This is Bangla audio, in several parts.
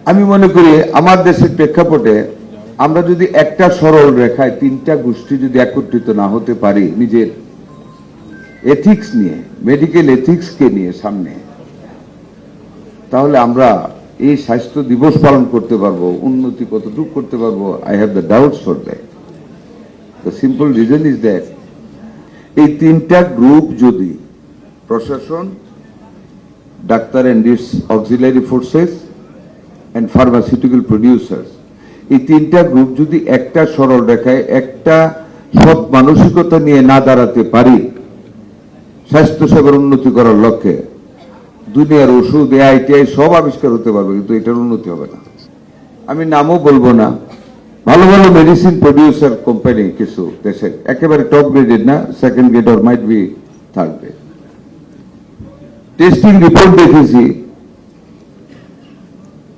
আমি মনে করি আমার দেশের প্রেক্ষাপটে আমরা যদি একটা সরল রেখায় তিনটা গোষ্ঠী যদি একত্রিত না হতে পারি নিজের এথিক্স নিয়ে, মেডিকেল এথিক্সকে নিয়ে সামনে, তাহলে আমরা এই স্বাস্থ্য দিবস পালন করতে পারবো, উন্নতি কতটুকু করতে পারবো, I have the doubts for that. The simple reason is that এই তিনটা গ্রুপ যদি প্রশাসন, doctor and it's auxiliary forces and pharmaceutical producers, এই তিনটা গ্রুপ যদি একটা সরল রেখায় একটা সৎ মানসিকতা নিয়ে না দাঁড়াতে পারি স্বাস্থ্যসেবার উন্নতি করার লক্ষ্যে, দুনিয়ার ওষুধ এআইটিআই সব আবিষ্কার হতে পারবে, কিন্তু এটার উন্নতি হবে না। আমি নামও বলবো না, ভালো ভালো মেডিসিন প্রডিউসার কোম্পানি কিছু দেশের একেবারে টপ গ্রেডেড না, second grade or might be third grade, testing report দেখেছি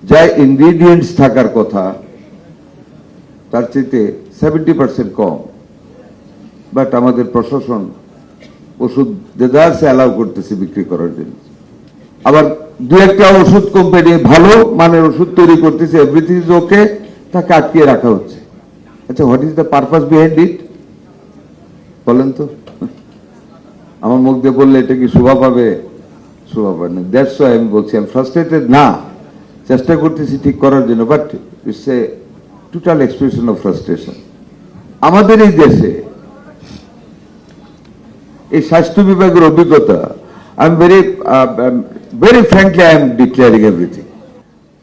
যা ইনগ্রিডিয়েন্টস থাকার কথা তার চাইতে 70% কম, বাট আমাদের প্রশাসন ওষুধ দেদারসে অ্যালাউ করতেছে বিক্রি করার জন্য। আবার দু একটা ওষুধ কোম্পানি ভালো মানের ওষুধ তৈরি করতেছে, এভরিথিং ইজ ওকে, তাকে আটকিয়ে রাখা হচ্ছে। আচ্ছা, what is the purpose behind it বলেন তো? আমার মুখ দিয়ে বললে এটা কি শোভা পাবে? শোভা পাবে না। দ্যাটস ওয়াই আমি বলছি আমি ফ্রাস্ট্রেটেড না, চেষ্টা করতেছি ঠিক করার জন্য, but it's a total expression of frustration. আমাদের এই দেশে এই স্বাস্থ্য বিভাগের অভিজ্ঞতা, I am very frankly I am declaring everything.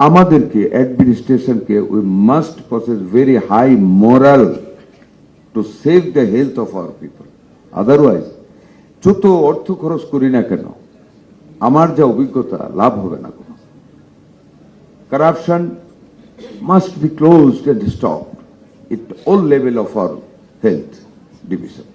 আমাদেরকে অ্যাডমিনিস্ট্রেশনকে we must possess very high moral to save the health of our people. Otherwise যত অর্থ খরচ করি না কেন, আমার যা অভিজ্ঞতা, লাভ হবে না কোনো। Corruption must be closed and stopped at all level of our health division.